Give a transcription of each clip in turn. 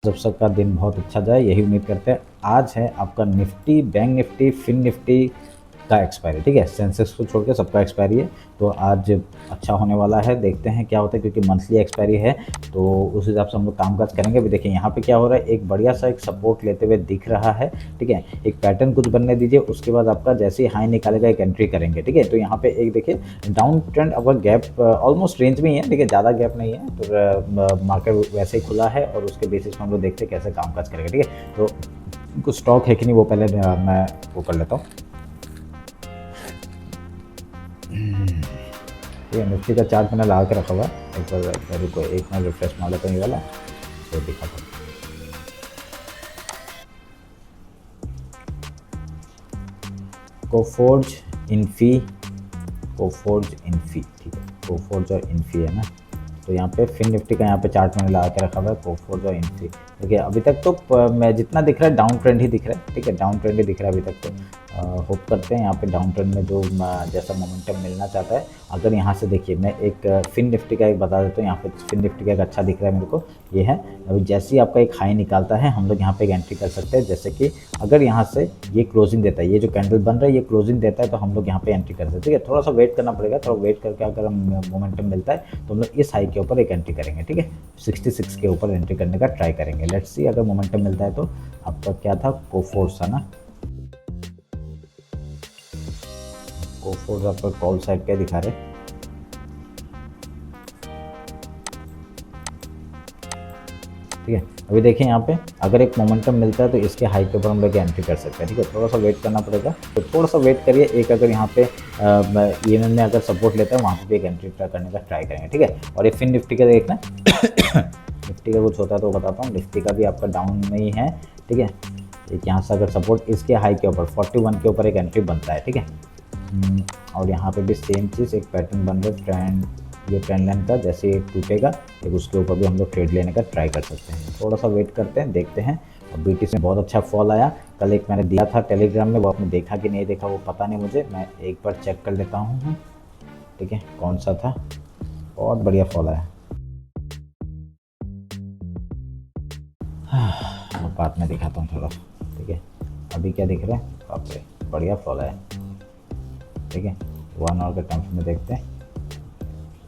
जब सबका दिन बहुत अच्छा जाए यही उम्मीद करते हैं। आज है आपका Nifty, Bank Nifty, Fin Nifty का एक्सपायरी, ठीक है? सेंसेक्स को छोड़ के सबका एक्सपायरी है, तो आज अच्छा होने वाला है। देखते हैं क्या होता है, क्योंकि मंथली एक्सपायरी है तो उस हिसाब से हम लोग कामकाज करेंगे। अभी देखिए यहाँ पे क्या हो रहा है, एक बढ़िया सा एक सपोर्ट लेते हुए दिख रहा है, ठीक है? एक पैटर्न कुछ बनने दीजिए, उसके बाद आपका जैसे ही हाई निकालेगा एक एंट्री करेंगे, ठीक है? तो यहाँ पे एक देखिए डाउन ट्रेंड आपका गैप ऑलमोस्ट रेंज में ही है, ठीक है? ज़्यादा गैप नहीं है, तो मार्केट वैसे ही खुला है और उसके बेसिस पे हम लोग देखते हैं कैसे कामकाज करेंगे, ठीक है? तो कुछ स्टॉक है कि नहीं वो पहले मैं वो कर लेता हूँ। ये निफ्टी का चार्ट मैंने लगा के रखा हुआ है, एक बार मेरे को एक मैं रिफ्रेश मार लेता हूँ ये वाला, तो दिखाता हूँ। कोफोर्ज इन्फी, कोफोर्ज इन्फी, ठीक है? कोफोर्ज और इन्फी है ना, तो यहाँ पे फिन निफ्टी का यहाँ पे चार्ट मैंने लगा के रखा हुआ है, कोफोर्ज और इन्फी। देखिए अभी तक तो मैं जितना दिख रहा है डाउन ट्रेंड ही दिख रहा है, ठीक है? डाउन ट्रेंड ही दिख रहा है अभी तक तो। होप करते हैं यहाँ पे डाउन ट्रेंड में जो जैसा मोमेंटम मिलना चाहता है, अगर यहाँ से देखिए मैं एक फिन निफ्टी का एक बता देता हूँ। यहाँ पे फिन निफ्टी का एक अच्छा दिख रहा है मेरे को, ये है। अभी जैसे ही आपका एक हाई निकालता है हम लोग यहाँ पे एक एंट्री कर सकते हैं। जैसे कि अगर यहाँ से ये क्लोजिंग देता है, ये जो कैंडल बन रहा है ये क्लोजिंग देता है, तो हम लोग यहाँ पे एंट्री कर सकते हैं, ठीक है? थोड़ा सा वेट करना पड़ेगा, थोड़ा वेट करके अगर हम मोमेंटम मिलता है तो हम लोग इस हाई के ऊपर एक एंट्री करेंगे, ठीक है? 66 के ऊपर एंट्री करने का ट्राई करेंगे। लेट्स सी अगर मोमेंटम मिलता है तो। आपका क्या था, कोफोर्स था ना? कोफोर्स आपका कॉल साइड क्या दिखा रहे, ठीक है? अभी देखिए यहाँ पे अगर एक मोमेंटम मिलता है तो इसके हाई के ऊपर हम लोग एंट्री कर सकते हैं, ठीक है? थोड़ा सा वेट करना पड़ेगा, तो थोड़ा सा वेट करिए। एक अगर यहाँ पे ईएमएम में अगर सपोर्ट लेता है वहाँ पे भी एक एंट्री करने का ट्राई करेंगे, ठीक है? और ये फिन निफ्टी का देखना निफ्टी का कुछ होता है तो बताता हूँ। निफ्टी का भी आपका डाउन में ही है, ठीक है? एक यहाँ से अगर सपोर्ट इसके हाई के ऊपर 41 के ऊपर एक एंट्री बनता है, ठीक है? और यहाँ पे भी सेम चीज़, एक पैटर्न बन रहा है ट्रेंड, ये ट्रेंड लाइन का जैसे ये टूटेगा एक उसके ऊपर भी हम लोग ट्रेड लेने का ट्राई कर सकते हैं। थोड़ा सा वेट करते हैं, देखते हैं। और बीटीसी में बहुत अच्छा फॉल आया, कल एक मैंने दिया था टेलीग्राम में, वो आपने देखा कि नहीं देखा वो पता नहीं मुझे, मैं एक बार चेक कर लेता हूँ, ठीक है? कौन सा था, बहुत बढ़िया फॉल आया। हाँ, बाद में दिखाता हूँ थोड़ा, ठीक है? अभी क्या दिख रहा है, बाप रे बढ़िया फॉल आया, ठीक है? 1 आवर के टर्म्स में देखते हैं,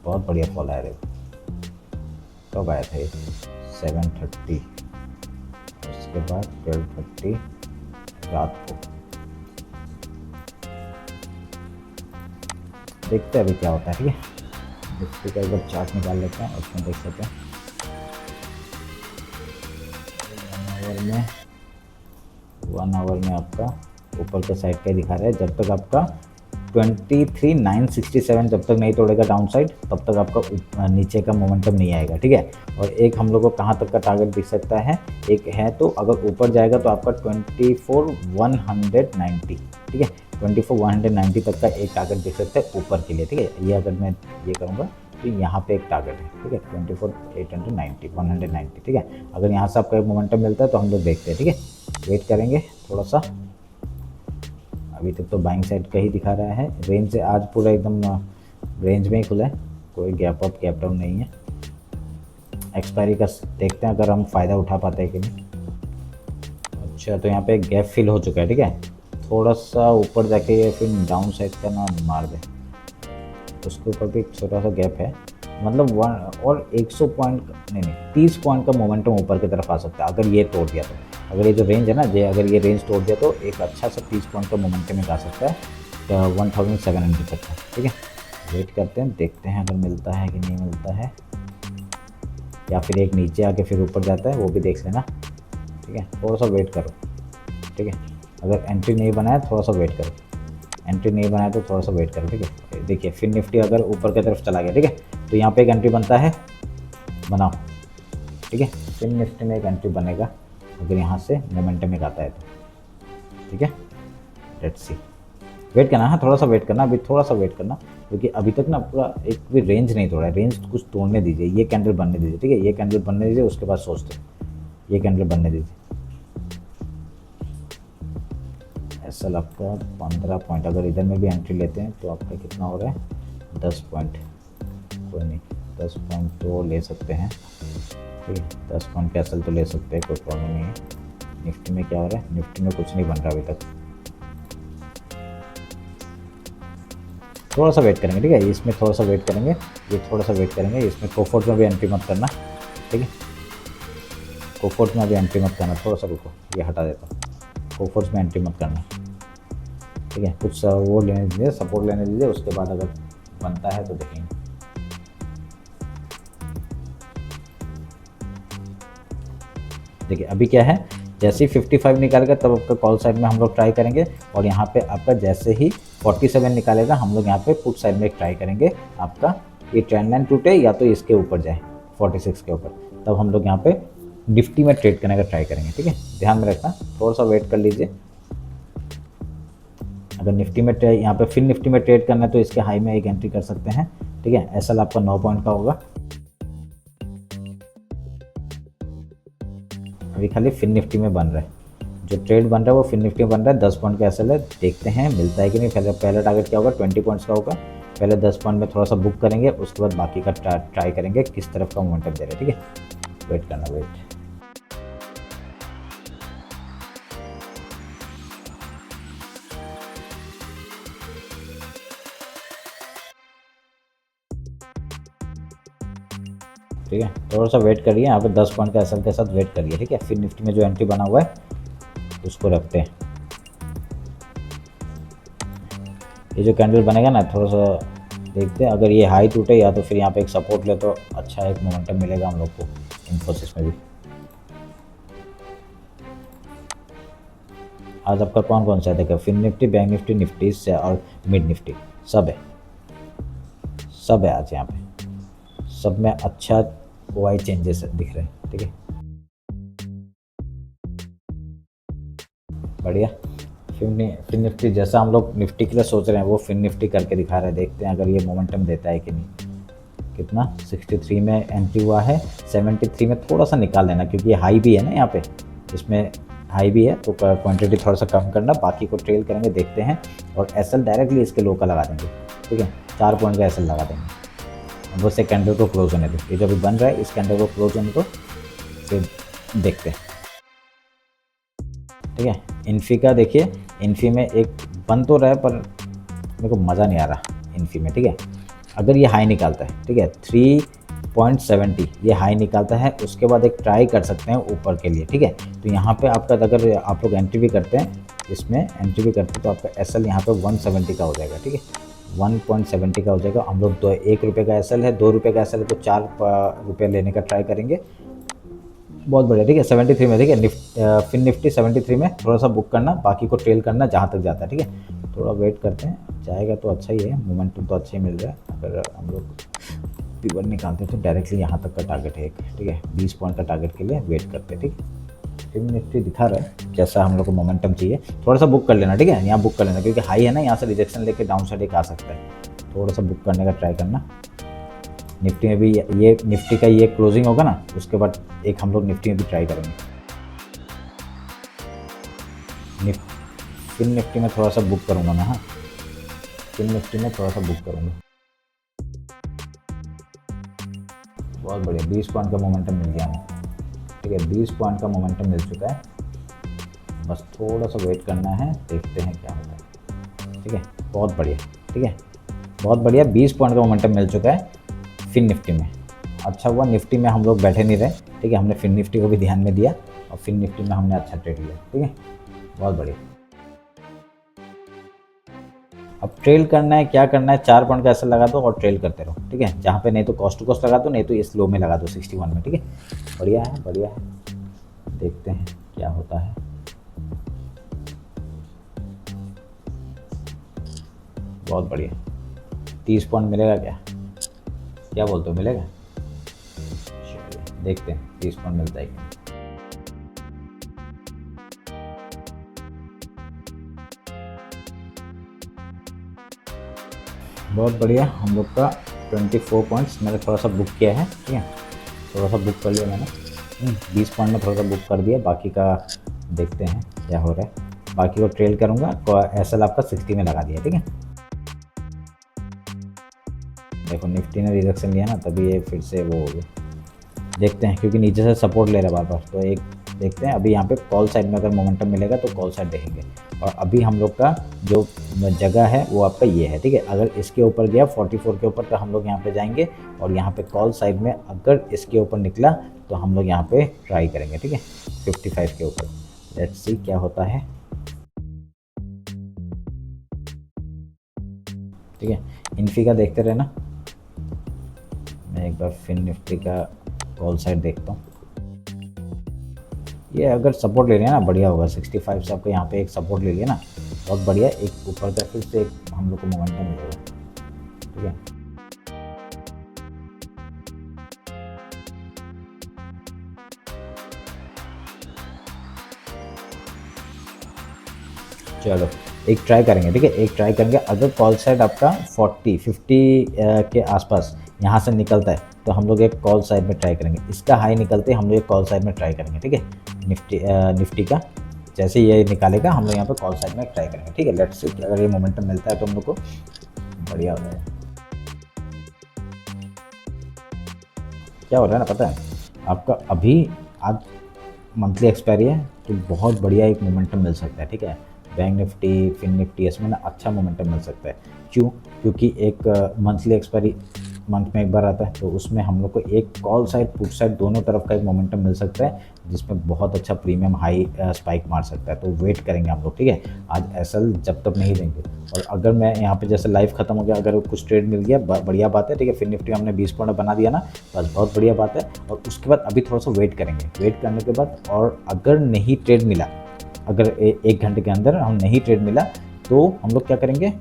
बहुत बढ़िया फॉल आया। देखो कब आया था ये, 7:30, उसके बाद 12:30 रात को। देखते हैं अभी क्या होता है, ठीक है? निफ्टी का एक बार चार्ट निकाल लेते हैं, उसमें देख सकते हैं 1 आवर में आपका ऊपर के साइड का दिखा रहा है। जब तक आपका 23,967 जब तक नहीं तोड़ेगा डाउन साइड, तब तक आपका नीचे का मोमेंटम नहीं आएगा, ठीक है? और एक हम लोग को कहाँ तक का टारगेट दिख सकता है, एक है तो अगर ऊपर जाएगा तो आपका 24,190, ठीक है? 24,190 तक का एक टारगेट दिख सकता है ऊपर के लिए, ठीक है? ये अगर मैं ये करूँगा तो यहाँ पे एक टारगेट है, ठीक है? 24,890, 190, ठीक है? अगर यहाँ से आपका एक मोमेंटम मिलता है तो हम लोग देखते हैं, ठीक है? वेट करेंगे थोड़ा सा। अभी तक तो बाइंग साइड का ही दिखा रहा है। रेंज से आज पूरा एकदम रेंज में ही खुला है, कोई गैप अप गैप डाउन नहीं है। एक्सपायरी का देखते हैं अगर हम फ़ायदा उठा पाते हैं कि नहीं। अच्छा, तो यहाँ पे गैप फिल हो चुका है, ठीक है? थोड़ा सा ऊपर जाके ये फिर डाउन साइड का ना मार दे, उसके ऊपर भी एक छोटा सा गैप है, मतलब 1 और 100 पॉइंट नहीं 30 पॉइंट का मोमेंटम ऊपर की तरफ आ सकता है अगर ये तोड़ दिया तो। अगर ये जो रेंज है ना, ये अगर ये रेंज तोड़ दिया तो एक अच्छा सा 30 पॉइंट का मोमेंटम एक आ सकता है 1700 तक का, ठीक है? वेट करते हैं, देखते हैं अगर मिलता है कि नहीं मिलता है, या फिर एक नीचे आके फिर ऊपर जाता है वो भी देख लेना, ठीक है? थोड़ा सा वेट करो, ठीक है? अगर एंट्री नहीं बनाया थोड़ा सा वेट करो, एंट्री नहीं बनाया तो थोड़ा सा वेट करो, ठीक है? देखिए फिर निफ्टी अगर ऊपर की तरफ चला गया, ठीक है, तो यहाँ पे एक एंट्री बनता है, बनाओ, ठीक है? फिर निफ्टी में एक एंट्री बनेगा अगर यहाँ से मोमेंटम एक आता है तो, ठीक है? लेट्स सी, वेट करना, हाँ थोड़ा सा वेट करना, अभी थोड़ा सा वेट करना, क्योंकि अभी तक ना पूरा एक भी रेंज नहीं तोड़ा है। रेंज कुछ तोड़ने दीजिए, ये कैंडल बनने दीजिए, ठीक है? ये कैंडल बनने दीजिए, उसके बाद सोचते हैं, ये कैंडल बनने दीजिए। एसएल आपका 15 पॉइंट, अगर इधर में भी एंट्री लेते हैं तो आपका कितना हो रहा है, 10 पॉइंट, कोई नहीं 10 पॉइंट तो ले सकते हैं, ठीक है, 10 पॉइंट का एसएल तो ले सकते हैं, कोई प्रॉब्लम नहीं है। निफ्टी में क्या हो रहा है, निफ्टी में कुछ नहीं बन रहा अभी तक, थोड़ा सा वेट करेंगे। ठीक है, इसमें थोड़ा सा वेट करेंगे, ये थोड़ा सा वेट करेंगे। इसमें कोफोर्ट में भी एंट्री मत करना, ठीक है, कोफोर्ट में अभी एंट्री मत करना, थोड़ा सा रुको, ये हटा देता हूँ। कोफोर्ट में एंट्री मत करना, ठीक है, कुछ वो लेने दीजिए, सपोर्ट लेने दीजिए, उसके बाद अगर बनता है तो देखेंगे। देखिए अभी क्या है, जैसे ही 55 निकालेगा तब आपका कॉल साइड में हम लोग ट्राई करेंगे, और यहाँ पे आपका जैसे ही 47 निकालेगा हम लोग यहाँ पे पुट साइड में ट्राई करेंगे, आपका ये ट्रेंड लाइन टूटे या तो इसके ऊपर जाए 46 के ऊपर, तब हम लोग यहाँ पे निफ्टी में ट्रेड करने का ट्राई करेंगे। ठीक है, ध्यान में रखना, थोड़ा सा वेट कर लीजिए। अगर निफ्टी में यहाँ पे फिर निफ्टी में ट्रेड करना है तो इसके हाई में एक एंट्री कर सकते हैं। ठीक है, एसएल आपका 9 पॉइंट का होगा। अभी खाली फिन निफ्टी में बन रहा है, जो ट्रेड बन रहा है वो फिन निफ्टी में बन रहा है। 10 पॉइंट का एसएल है, देखते हैं मिलता है कि नहीं। पहला टारगेट क्या होगा, 20 पॉइंट्स का होगा। पहले 10 पॉइंट में थोड़ा सा बुक करेंगे, उसके बाद बाकी का ट्राई करेंगे किस तरफ का मोमेंटम दे रहे हैं। ठीक है, वेट करना, वेट। ठीक है, थोड़ा सा वेट करिए, यहाँ पे 10 पॉइंट का एसएल के साथ वेट करिए। ठीक है, फिर निफ्टी में जो एंट्री बना हुआ है उसको रखते हैं। ये जो कैंडल बनेगा ना, थोड़ा सा देखते हैं, अगर ये हाई टूटे या तो फिर यहाँ पे एक सपोर्ट ले तो अच्छा एक मोमेंटम मिलेगा हम लोग को इन्फोसिस में भी। आज आपका कौन कौन सा है, देखो Fin Nifty, Bank Nifty, Nifty से और मिड निफ्टी सब है, सब है आज यहाँ पे, सब में अच्छा वाई चेंजेस दिख रहे हैं। ठीक है, बढ़िया। फिन निफ्टी जैसा हम लोग निफ्टी के लिए सोच रहे हैं वो फिन निफ्टी करके दिखा रहा है, देखते हैं अगर ये मोमेंटम देता है कि नहीं। कितना 63 में एंट्री हुआ है, 73 में थोड़ा सा निकाल लेना, क्योंकि ये हाई भी है ना, यहाँ पे इसमें हाई भी है, तो क्वांटिटी थोड़ा सा कम करना, बाकी को ट्रेल करेंगे, देखते हैं। और एसएल डायरेक्टली इसके लो का लगा देंगे। ठीक है, 4 पॉइंट का एसएल लगा देंगे, वो से कैंडल को क्लोज होने दो। ये जो अभी बन रहा है इस कैंडल को क्लोज होने दो, फिर देखते हैं। ठीक है, इन्फी का देखिए, इन्फी में एक बन तो रहा है पर मेरे को मज़ा नहीं आ रहा इन्फी में। ठीक है, अगर ये हाई निकालता है, ठीक है 3.70 ये हाई निकालता है, उसके बाद एक ट्राई कर सकते हैं ऊपर के लिए। ठीक है, तो यहाँ पे आपका अगर आप लोग एंट्री भी करते हैं, इसमें एंट्री भी करते हैं तो आपका एसएल यहाँ पे 170 का हो जाएगा। ठीक है, 1.70 का हो जाएगा। हम लोग 1 रुपये का एसएल है, 2 रुपये का एसएल है, तो 4 रुपये लेने का ट्राई करेंगे। बहुत बढ़िया। ठीक है, 73 में, ठीक है, फिन निफ्टी 73 में थोड़ा सा बुक करना, बाकी को ट्रेल करना जहाँ तक जाता है। ठीक है, थोड़ा वेट करते हैं, जाएगा तो अच्छा ही है, मोमेंटम तो अच्छा ही मिल रहा है। अगर हम लोग पीवर निकालते हैं तो डायरेक्टली यहाँ तक का टारगेट है एक। ठीक है, 20 पॉइंट का टारगेट के लिए वेट करते हैं। ठीक है, फिन निफ्टी दिखा रहा है जैसा हम लोग को मोमेंटम चाहिए, थोड़ा सा बुक कर लेना। ठीक है, यहाँ बुक कर लेना, क्योंकि हाई है ना, यहाँ से रिजेक्शन लेके डाउन साइड एक आ सकता है, थोड़ा सा बुक करने का ट्राई करना। निफ्टी में भी ये निफ्टी का ये क्लोजिंग होगा ना, उसके बाद एक हम लोग निफ्टी में भी ट्राई करेंगे। फिर निफ्टी में थोड़ा सा बुक करूँगा मैं। हाँ, फिर निफ्टी में थोड़ा सा बुक करूँगा। बहुत बढ़िया, 20 पॉइंट का मोमेंटम मिल गया हमें। ठीक है, 20 पॉइंट का मोमेंटम मिल चुका है, बस थोड़ा सा वेट करना है, देखते हैं क्या होता है। ठीक है, बहुत बढ़िया। ठीक है, बहुत बढ़िया, 20 पॉइंट का मोमेंटम मिल चुका है फिन निफ्टी में। अच्छा हुआ निफ्टी में हम लोग बैठे नहीं रहे। ठीक है, हमने फिन निफ्टी को भी ध्यान में दिया और फिन निफ्टी में हमने अच्छा ट्रेड लिया। ठीक है, बहुत बढ़िया। अब ट्रेल करना है, क्या करना है, 4 पॉइंट का ऐसा लगा दो और ट्रेल करते रहो। ठीक है, जहाँ पे नहीं तो कॉस्ट टू कॉस्ट लगा दो, नहीं तो इस लो में लगा दो 61 में। ठीक है, बढ़िया है, बढ़िया है, देखते हैं क्या होता है। बहुत बढ़िया, 30 पॉइंट मिलेगा क्या बोलते हो, मिलेगा? देखते हैं 30 पॉइंट मिलता है क्या। बहुत बढ़िया, हम लोग का 24 पॉइंट्स मैंने थोड़ा सा बुक किया है। ठीक है, थोड़ा सा बुक कर लिया मैंने, 20 पॉइंट में थोड़ा सा बुक कर दिया, बाकी का देखते हैं क्या हो रहा है। बाकी को ट्रेल करूँगा, एसएल आपका 60 में लगा दिया। ठीक है, देखो निफ्टी ने रिजेक्शन लिया ना, तभी ये फिर से वो हो गया, देखते हैं क्योंकि नीचे से सपोर्ट ले रहा है बार बार, तो एक देखते हैं अभी यहाँ पे कॉल साइड में अगर मोमेंटम मिलेगा तो कॉल साइड देखेंगे। और अभी हम लोग का जो जगह है वो आपका ये है, ठीक है। अगर इसके ऊपर गया 44 के ऊपर तो हम लोग यहाँ पे जाएंगे, और यहाँ पे कॉल साइड में अगर इसके ऊपर निकला तो हम लोग यहाँ पे ट्राई करेंगे, ठीक है, 55 के ऊपर। लेट्स सी क्या होता है, ठीक है। इन्फी का देखते रहना, मैं एक बार फिन निफ्टी का कॉल साइड देखता हूँ। ये अगर सपोर्ट ले लिया ना बढ़िया होगा, 65 से आपको यहाँ पे एक सपोर्ट ले लिया ना बहुत बढ़िया, एक ऊपर का फिर से एक हम लोग को मोमेंटम मिलेगा, ठीक है। चलो एक ट्राई करेंगे, ठीक है, एक ट्राई करेंगे। अगर कॉल साइड आपका 50 के आसपास यहाँ से निकलता है तो हम लोग एक कॉल साइड में ट्राई करेंगे। इसका हाई निकलते हम लोग एक कॉल साइड में ट्राई करेंगे, ठीक है। निफ्टी का जैसे ये निकालेगा हम लोग यहाँ पे कॉल साइड में ट्राई करेंगे, ठीक है। लेट्स सी अगर ये मोमेंटम मिलता है तो हम लोग को बढ़िया हो जाएगा। क्या हो रहा है ना पता है आपका, अभी आज मंथली एक्सपायरी है तो बहुत बढ़िया एक मोमेंटम मिल सकता है, ठीक है। बैंक निफ्टी, फिन निफ्टी इसमें ना अच्छा मोमेंटम मिल सकता है। क्यों? क्योंकि एक मंथली एक्सपायरी मंथ में एक बार आता है, तो उसमें हम लोग को एक कॉल साइड पुट साइड दोनों तरफ का एक मोमेंटम मिल सकता है, जिसमें बहुत अच्छा प्रीमियम हाई स्पाइक मार सकता है। तो वेट करेंगे हम लोग, ठीक है। आज एसएल जब तक नहीं देंगे, और अगर मैं यहाँ पे जैसे लाइव खत्म हो गया, अगर कुछ ट्रेड मिल गया बढ़िया बात है, ठीक है। फिर निफ्टी हमने 20 पॉइंट बना दिया ना, बस बहुत बढ़िया बात है। और उसके बाद अभी थोड़ा सा वेट करेंगे, वेट करने के बाद और अगर नहीं ट्रेड मिला, अगर 1 घंटे के अंदर हम नहीं ट्रेड मिला तो हम लोग क्या करेंगे,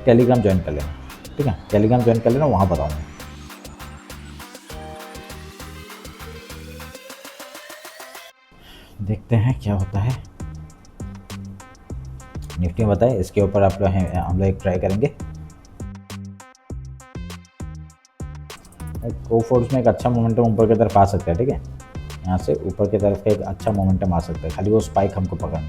टेलीग्राम ज्वाइन कर लेना, ठीक है। टेलीग्राम ज्वाइन कर लेना, वहाँ बताऊँगा। देखते हैं क्या होता है निफ्टी में, बताए इसके ऊपर आप लोग हम लोग एक ट्राई करेंगे। कोफोर्स में एक अच्छा मोमेंटम ऊपर की तरफ आ सकता है, ठीक है। यहाँ से ऊपर की तरफ का एक अच्छा मोमेंटम आ सकता है, खाली वो स्पाइक हमको पकड़ना।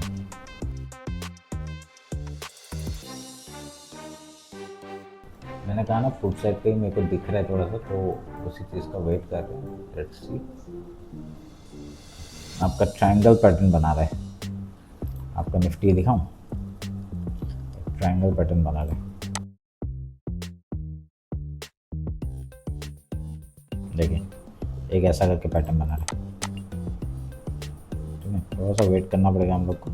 मैंने कहा ना फुट साइड पे ही मेरे को दिख रहा है थोड़ा सा, तो उसी चीज़ का वेट कर रहे हैं। लेट्स सी आपका ट्रायंगल पैटर्न बना रहा है, आपका निफ्टी दिखाऊं, ट्रायंगल पैटर्न बना रहा है, देखिए एक ऐसा करके पैटर्न बना रहा है, ठीक है। थोड़ा सा वेट करना पड़ेगा हम लोग को,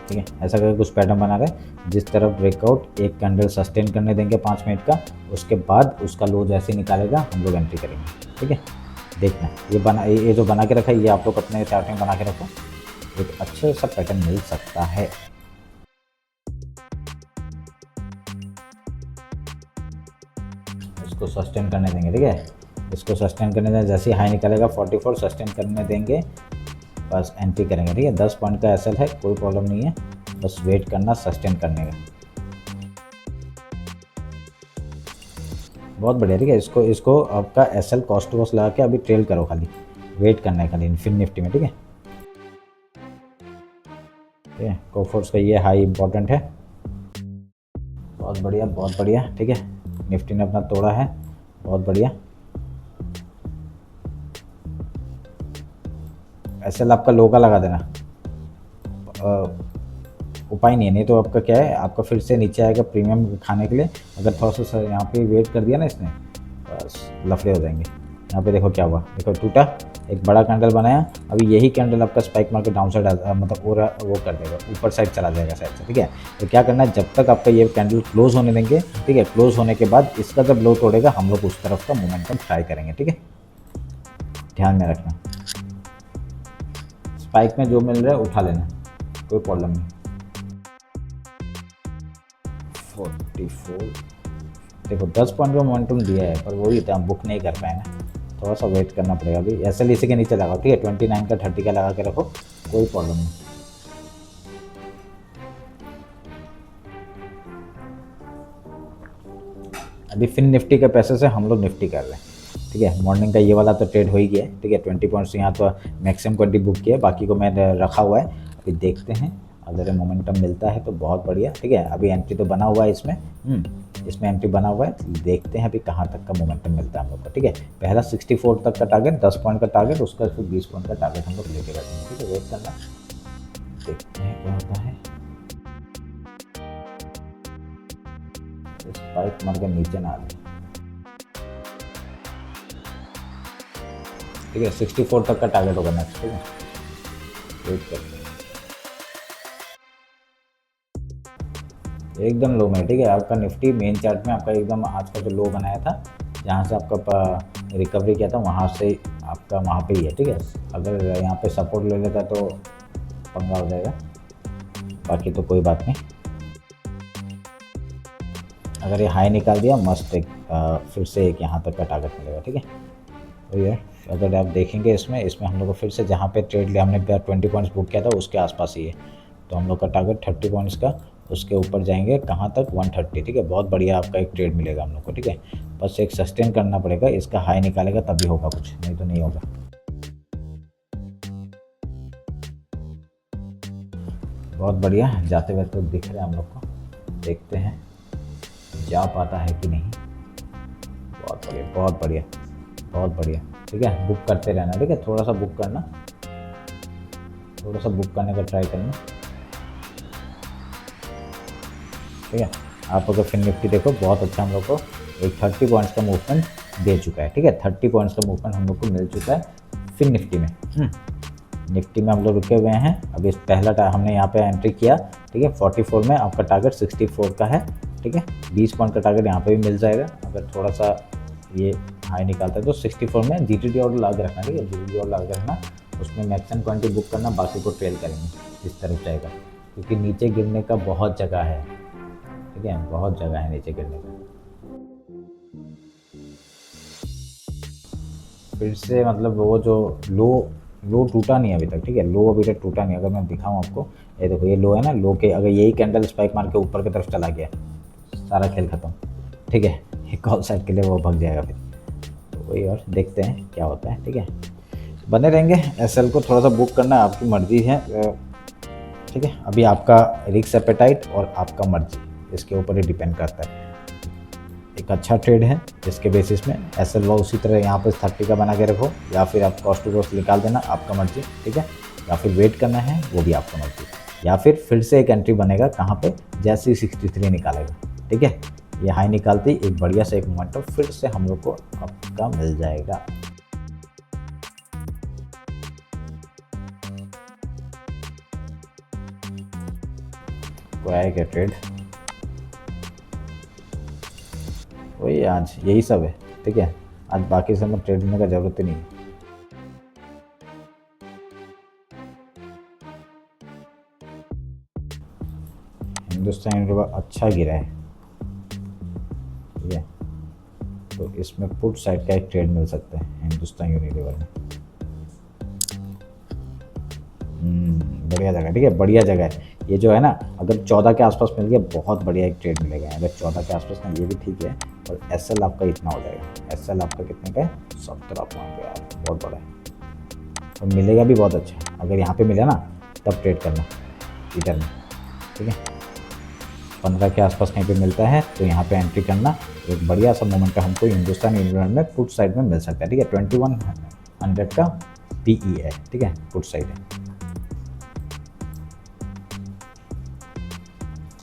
ठीक है। ऐसा करके कुछ पैटर्न बना रहे हैं, जिस तरफ ब्रेकआउट एक कैंडल सस्टेन करने देंगे 5 मिनट का, उसके बाद उसका लो जैसे निकालेगा हम लोग एंट्री करेंगे, ठीक है। देखना ये जो बना के रखा है, ये आप लोग अपने चार्ट में बना के रखो, एक अच्छे सा पैटर्न मिल सकता है। इसको सस्टेन करने देंगे, ठीक है। इसको सस्टेन करने देंगे, जैसे हाई निकलेगा 44 सस्टेन करने देंगे, बस एंट्री करेंगे, ठीक है। 10 पॉइंट का एसएल है, कोई प्रॉब्लम नहीं है, बस वेट करना सस्टेन करने का। बहुत बढ़िया, ठीक है। इसको आपका एसएल कॉस्ट वॉस लगा के अभी ट्रेल करो, खाली वेट करना है खाली फिन निफ्टी में, ठीक है। ठीक है, कोफोर्स का ये हाई इंपॉर्टेंट है, बहुत बढ़िया बहुत बढ़िया, ठीक है। निफ्टी ने अपना तोड़ा है, बहुत बढ़िया। एसएल आपका लो का लगा देना, उपाय नहीं है, नहीं तो आपका क्या है, आपका फिर से नीचे आएगा प्रीमियम खाने के लिए। अगर थोड़ा सा यहाँ पे वेट कर दिया ना इसने, बस लफड़े हो जाएंगे। यहाँ पे देखो क्या हुआ, देखो टूटा, एक बड़ा कैंडल बनाया, अभी यही कैंडल आपका स्पाइक मार के डाउन साइड मतलब वो कर देगा, ऊपर साइड चला जाएगा साइड से, ठीक है। तो क्या करना है, जब तक आपका ये कैंडल क्लोज होने देंगे, ठीक है। क्लोज होने के बाद इसका जब लो तोड़ेगा हम लोग उस तरफ का मोमेंटम ट्राई करेंगे, ठीक है। ध्यान में रखना, स्पाइक में जो मिल रहा है उठा लेना, कोई प्रॉब्लम नहीं। 44 देखो 10 पॉइंट का मोमेंटम दिया है, पर वही हम बुक नहीं कर पाए ना, थोड़ा सा वेट करना पड़ेगा। अभी ऐसे इसी के नीचे लगाओ, ठीक है। 29 का 30 का लगा के रखो, कोई प्रॉब्लम नहीं। अभी फिन निफ्टी के पैसे से हम लोग निफ्टी कर रहे हैं, ठीक है। मॉर्निंग का ये वाला तो ट्रेड हो ही गया है, ठीक है। 20 पॉइंट्स यहाँ तो मैक्सिमम क्वांटिटी बुक किया है, बाकी को मैंने रखा हुआ है। अभी देखते हैं अगर ये मोमेंटम मिलता है तो बहुत बढ़िया, ठीक है। अभी एंट्री तो बना हुआ है इसमें, इसमें एंट्री बना हुआ है, देखते हैं अभी कहाँ तक का मोमेंटम मिलता है हम लोग को, ठीक है। पहला 64 तक का टारगेट, 10 पॉइंट का टारगेट, उसका फिर 20 पॉइंट का टारगेट हम लोग लेके बैठेंगे, ठीक है। वेट करना, देखते हैं क्या होता है। स्पाइक मार के नीचे ना आ जाए, ठीक है। 64 तक का टारगेट होगा नेक्स्ट, ठीक है। वेट करते हैं, एकदम लो में, ठीक है। आपका निफ्टी मेन चार्ट में आपका एकदम आज का जो लो बनाया था, जहाँ से आपका रिकवरी किया था, वहाँ से आपका वहाँ पे ही है, ठीक है। अगर यहाँ पे सपोर्ट ले लेता तो पंगा हो जाएगा, बाकी तो कोई बात नहीं। अगर ये हाई निकाल दिया, मस्त एक फिर से एक यहाँ तक का टारगेट मिलेगा, ठीक है। तो ये अगर आप देखेंगे इसमें हम लोग को फिर से जहाँ पे ट्रेड लिया हमने 20 पॉइंट्स बुक किया था उसके आसपास ही है, तो हम लोग का टारगेट 30 पॉइंट्स का, उसके ऊपर जाएंगे कहाँ तक, 130, ठीक है। बहुत बढ़िया आपका एक ट्रेड मिलेगा हम लोग को, ठीक है। बस एक सस्टेन करना पड़ेगा, इसका हाई निकालेगा तभी होगा कुछ, नहीं तो नहीं होगा। बहुत बढ़िया जाते हुए तो दिख रहा है हम लोग को, देखते हैं जा पाता है कि नहीं। बहुत बढ़िया, बहुत बढ़िया, बहुत बढ़िया, ठीक है। बुक करते रहना, ठीक है। थोड़ा सा बुक करना, थोड़ा सा बुक करने का ट्राई करना, ठीक है। आप अगर फिर निफ्टी देखो, बहुत अच्छा हम लोग को एक 30 पॉइंट्स का मूवमेंट दे चुका है, ठीक है। 30 पॉइंट्स का मूवमेंट हम लोग को मिल चुका है फिर निफ्टी में। निफ्टी में हम लोग रुके हुए हैं, अभी पहला हमने यहाँ पे एंट्री किया, ठीक है। 44 में आपका टारगेट 64 का है, ठीक है। 20 पॉइंट का टारगेट यहाँ पे भी मिल जाएगा, अगर थोड़ा सा ये हाई निकालता है तो 64 में जीटीडी ऑर्डर ला के रखना, ठीक है। जीटीडी ऑर्डर ला के रखना, उसमें मैक्सिमम क्वांटिटी बुक करना, बाकी को ट्रेल करेंगे इस तरफ जाएगा, क्योंकि नीचे गिरने का बहुत जगह है, ठीक है। बहुत जगह है नीचे गिरने का। फिर से मतलब वो जो लो टूटा नहीं अभी तक, ठीक है। लो अभी तक टूटा नहीं, अगर मैं दिखाऊं आपको, ये देखो ये लो है ना, लो के अगर यही कैंडल स्पाइक मार के ऊपर की तरफ चला गया, सारा खेल खत्म, ठीक है। एक कॉल साइड के लिए वो भाग जाएगा फिर, तो वही और देखते हैं क्या होता है, ठीक है। बने रहेंगे, एसएल को थोड़ा सा बुक करना आपकी मर्जी है, ठीक है। अभी आपका रिस्क एपेटाइट और आपका मर्जी, इसके ऊपर ही डिपेंड करता है। एक अच्छा ट्रेड है जिसके बेसिस में एसएल वो उसी तरह यहाँ पर 30 का बना के रखो, या फिर आप कॉस्ट टू कॉस्ट निकाल देना, आपका मर्जी, ठीक है। या फिर वेट करना है, वो भी आपका मर्जी, या फिर से एक एंट्री बनेगा कहाँ पे, जैसे ही 63 निकालेगा, ठीक है। ये हाई निकालते ही एक बढ़िया सा एक मोमेंटम फिर से हम लोग को आपका मिल जाएगा। कोई आएगा ट्रेड, वही आज यही सब है, ठीक है। आज बाकी समय ट्रेड लेने का जरूरत ही नहीं है। हिंदुस्तान यूनिलीवर अच्छा गिरा है, ठीक है। तो इसमें पुट साइड का एक ट्रेड मिल सकता है हिंदुस्तान यूनिलीवर में। बढ़िया जगह, ठीक है। बढ़िया जगह है ये जो है ना, अगर 14 के आसपास मिल गया बहुत बढ़िया एक ट्रेड मिलेगा। अगर 14 के आसपास ना, ये भी ठीक है। और एसएल आपका इतना हो जाएगा, एसएल आपका कितने का है, 17 पॉइंट यार, बहुत बड़ा है और मिलेगा भी बहुत अच्छा। अगर यहाँ पे मिला ना तब ट्रेड करना इधर में, ठीक है। 15 के आसपास कहीं पे मिलता है तो यहाँ पे एंट्री करना, एक बढ़िया सा मोमेंट हमको हिंदुस्तान यूनिलीवर में पुट साइड में मिल सकता है, ठीक है। 2100 का पीई है, ठीक है, पुट साइड है।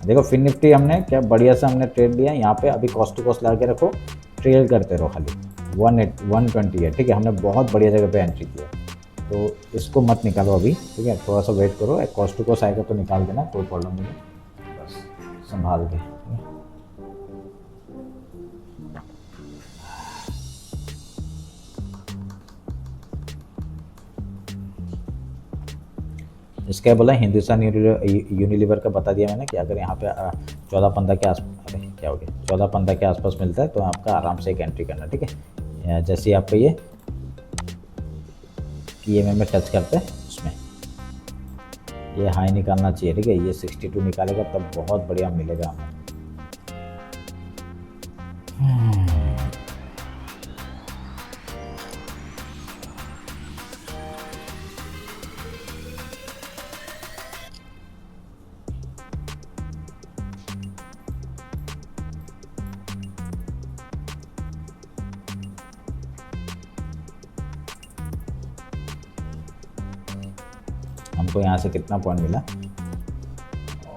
देखो फिर निफ्टी हमने क्या बढ़िया सा हमने ट्रेड लिया यहाँ पे, अभी कॉस्ट टू कॉस्ट ला के रखो, ट्रेल करते रहो खाली। 120 है, ठीक है। हमने बहुत बढ़िया जगह पे एंट्री किया, तो इसको मत निकालो अभी, ठीक है। थोड़ा सा वेट करो, एक कॉस्ट टू कॉस्ट आएगा तो निकाल देना, कोई प्रॉब्लम नहीं है, बस संभाल के। इसका बोला हिंदुस्तान यूनिलीवर का बता दिया मैंने कि अगर यहाँ पे 14-15 के आसपास, अरे क्या हो गया, 14-15 के आसपास मिलता है तो आपका आराम से एक एंट्री करना, ठीक है। जैसे ही आपको ये EMA में टच करते हैं उसमें ये हाई निकालना चाहिए, ठीक है। ये 62 निकालेगा तब बहुत बढ़िया मिलेगा हमें। हमको यहाँ से कितना पॉइंट मिला,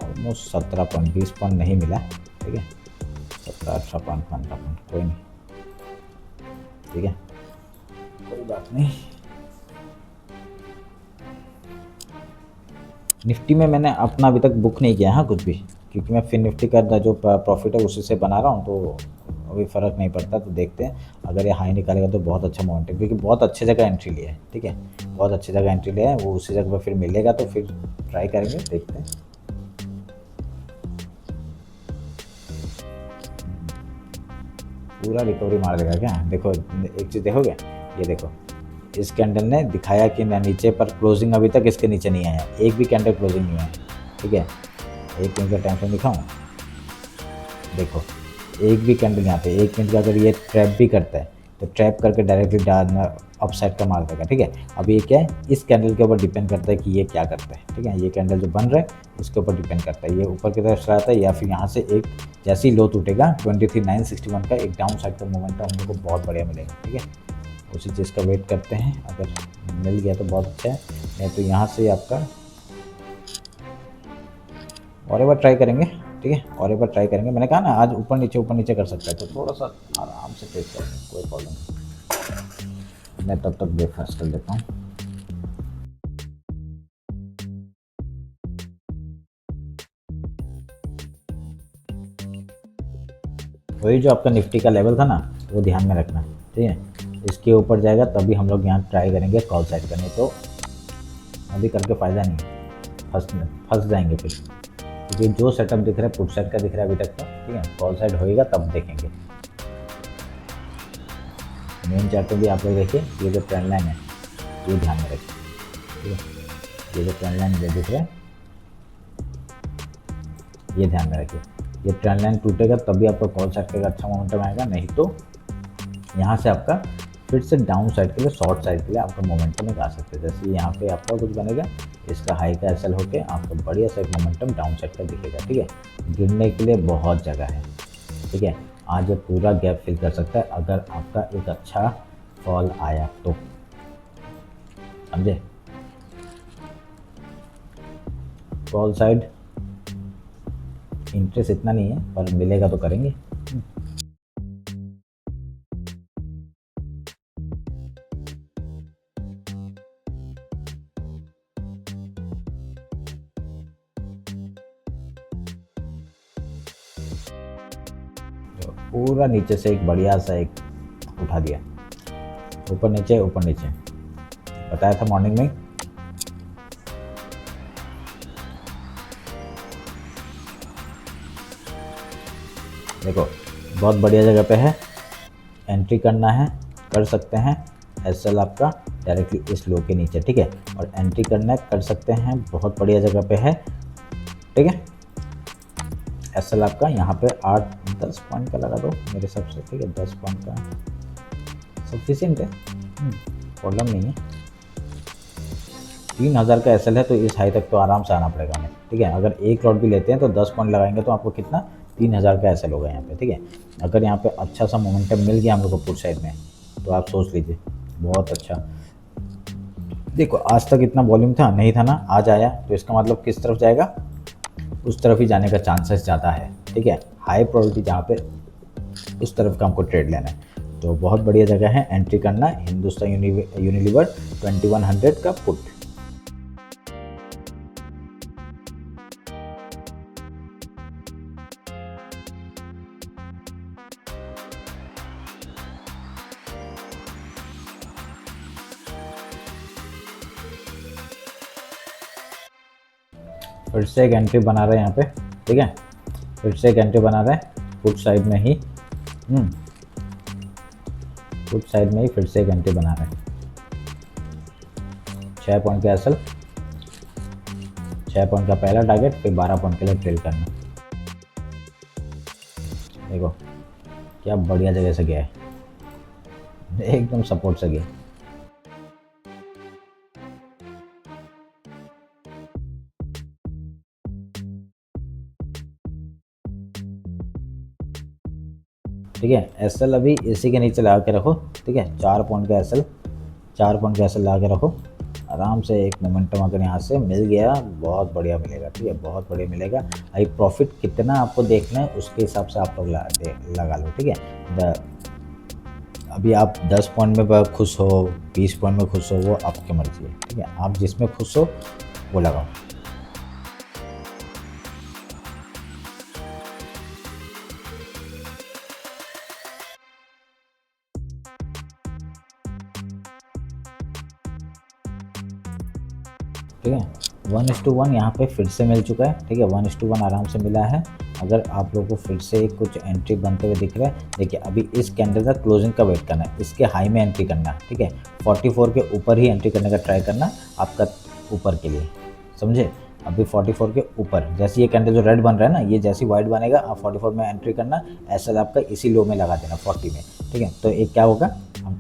ऑलमोस्ट 17 पॉइंट, 20 पॉइंट नहीं मिला, ठीक है, 17, 18 पॉइंट, 15 पॉइंट, कोई नहीं, ठीक है, कोई बात नहीं। निफ्टी में मैंने अपना अभी तक बुक नहीं किया है कुछ भी, क्योंकि मैं फिर निफ्टी का जो प्रॉफिट है उसी से बना रहा हूँ, तो अभी फ़र्क नहीं पड़ता। तो देखते हैं, अगर ये हाई निकालेगा तो बहुत अच्छा मोमेंटम, क्योंकि बहुत अच्छी जगह एंट्री लिया है, ठीक है, बहुत अच्छी जगह एंट्री लिया है, वो उसी जगह पर फिर मिलेगा तो फिर ट्राई करेंगे, देखते हैं। पूरा रिकवरी मार देगा क्या? देखो एक चीज़ देखोगे, ये देखो, इस कैंडल ने दिखाया कि मैं नीचे पर क्लोजिंग अभी तक इसके नीचे नहीं आया, एक भी कैंडल क्लोजिंग नहीं आया, ठीक है। एक मिनट का टाइम फ्रेम दिखाऊँ, देखो एक भी कैंडल यहाँ पे, एक मिनट का अगर ये ट्रैप भी करता है तो ट्रैप करके डायरेक्टली डाउन अपसाइड का मार देगा, ठीक है। अब ये क्या है, इस कैंडल के ऊपर डिपेंड करता है कि ये क्या करता है, ठीक है। ये कैंडल जो बन रहा है इसके ऊपर डिपेंड करता है, ये ऊपर की तरफ चला आता है या फिर यहाँ से एक जैसे ही लो टूटेगा 23,961 का एक डाउन साइड का मोमेंटम हम लोग को बहुत बढ़िया मिलेगा, ठीक है। उसी चीज़ का वेट करते हैं, अगर मिल गया तो बहुत अच्छा है, नहीं तो यहाँ से आपका और एक बार ट्राई करेंगे, ठीक है, और एक बार ट्राई करेंगे। मैंने कहा ना आज ऊपर नीचे कर सकता है, तो थोड़ा सा आराम से ट्रेड करेंगे, कोई प्रॉब्लम नहीं। मैं तब तक ब्रेकफास्ट कर लेता हूँ। वही जो आपका निफ्टी का लेवल था ना, वो ध्यान में रखना, ठीक है। इसके ऊपर जाएगा तभी हम लोग यहाँ ट्राई करेंगे कॉल साइड करने, तो अभी करके फ़ायदा नहीं है, फंस जाएंगे फिर, क्योंकि जो सेटअप दिख रहा है पुट साइड का दिख रहा है अभी तक तो, ठीक है। कॉल साइड होएगा तब देखेंगे। मेन चार्ट में भी आप लोग देखिए, ये जो ट्रेंड लाइन है ये ध्यान में रखिए, ठीक है। ये जो ट्रेंड लाइन दिख रहा है ये ध्यान में रखिए, ये ट्रेंड लाइन टूटेगा तभी आपका कॉल साइड का अच्छा मोमेंटम आएगा, नहीं तो यहाँ से आपका फिर से डाउन साइड के लिए, शॉर्ट साइड के लिए आपका मोमेंटम एक आ सकता है। जैसे यहाँ पे आपका कुछ बनेगा, इसका हाई का एसएल होके आपका बढ़िया सा एक मोमेंटम डाउन साइड का दिखेगा, ठीक है। गिरने के लिए बहुत जगह है, ठीक है। आज ये पूरा गैप फिल कर सकता है अगर आपका एक अच्छा फॉल आया तो, समझे। कॉल साइड इंटरेस्ट इतना नहीं है, पर मिलेगा तो करेंगे। पूरा नीचे से एक बढ़िया सा एक उठा दिया, ऊपर नीचे बताया था मॉर्निंग में। देखो बहुत बढ़िया जगह पे है, एंट्री करना है कर सकते हैं, एसएल आपका डायरेक्टली इस लो के नीचे, ठीक है, और एंट्री करना है कर सकते हैं, बहुत बढ़िया जगह पे है, ठीक है। एसएल आपका यहाँ पे 8-10 पॉइंट का लगा दो मेरे हिसाब से, ठीक है, 10 पॉइंट का सफिशिएंट है, प्रॉब्लम नहीं है। 3000 का एसएल है तो इस हाई तक तो आराम से आना पड़ेगा हमें, ठीक है। अगर एक लॉट भी लेते हैं तो 10 पॉइंट लगाएंगे तो आपको कितना 3000 का एसएल होगा यहाँ पे, ठीक है। अगर यहाँ पे अच्छा सा मोमेंटम मिल गया हम लोग को पुट साइड में, तो आप सोच लीजिए बहुत अच्छा। देखो आज तक इतना वॉल्यूम था नहीं था ना, आज आया तो इसका मतलब किस तरफ जाएगा, उस तरफ ही जाने का चांसेस ज़्यादा है, ठीक है। हाई प्रोबेबिलिटी जहाँ पे उस तरफ का हमको ट्रेड लेना है, तो बहुत बढ़िया जगह है एंट्री करना। हिंदुस्तान यूनिलीवर 2100 का पुट, फिर से एक एंट्री बना रहे हैं यहाँ पे, ठीक है, फिर से एक एंट्री बना रहे हैं पुट साइड में ही, पुट साइड में ही फिर से एक एंट्री बना रहे हैं। 6 पॉइंट का एसएल, 6 पॉइंट का पहला टारगेट, फिर 12 पॉइंट के लिए ट्रेल करना। देखो क्या बढ़िया जगह से गया है, एकदम सपोर्ट से गया। ठीक है, एसएल अभी इसी के नीचे लगा के रखो, ठीक है, 4 पॉइंट का एसएल, 4 पॉइंट का एसएल लगा के रखो, आराम से एक मोमेंटम अगर यहाँ से मिल गया बहुत बढ़िया मिलेगा, ठीक है, बहुत बढ़िया मिलेगा। अभी प्रॉफिट कितना आपको देखना है उसके हिसाब से आप लोग लगा लो, ठीक है। अभी आप 10 पॉइंट में खुश हो, 20 पॉइंट में खुश हो, वो आपकी मर्जी है, ठीक है, आप जिसमें खुश हो वो लगाओ। ठीक है, 1:1 यहाँ पे फिर से मिल चुका है, ठीक है, 1:1 आराम से मिला है। अगर आप लोगों को फिर से कुछ एंट्री बनते हुए दिख रहा है, देखिए अभी इस कैंडल का क्लोजिंग का वेट करना है, इसके हाई में एंट्री करना है, ठीक है, 44 के ऊपर ही एंट्री करने का ट्राई करना आपका ऊपर के लिए, समझे। अभी 44 के ऊपर जैसे ये कैंडल जो रेड बन रहा है ना, ये जैसी वाइट बनेगा आप 44 में एंट्री करना, ऐसा आपका इसी लो में लगा देना 40 में, ठीक है। तो एक क्या होगा,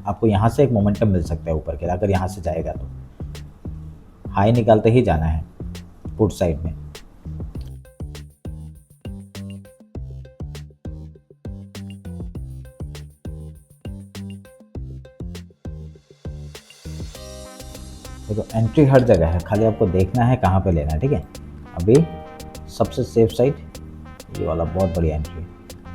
आपको यहाँ से एक मोमेंटम मिल सकता है ऊपर के, अगर यहाँ से जाएगा तो हाई निकालते ही जाना है पुट साइड में। देखो एंट्री हर जगह है, खाली आपको देखना है कहाँ पे लेना है, ठीक है। अभी सबसे सेफ साइड ये वाला बहुत बढ़िया एंट्री,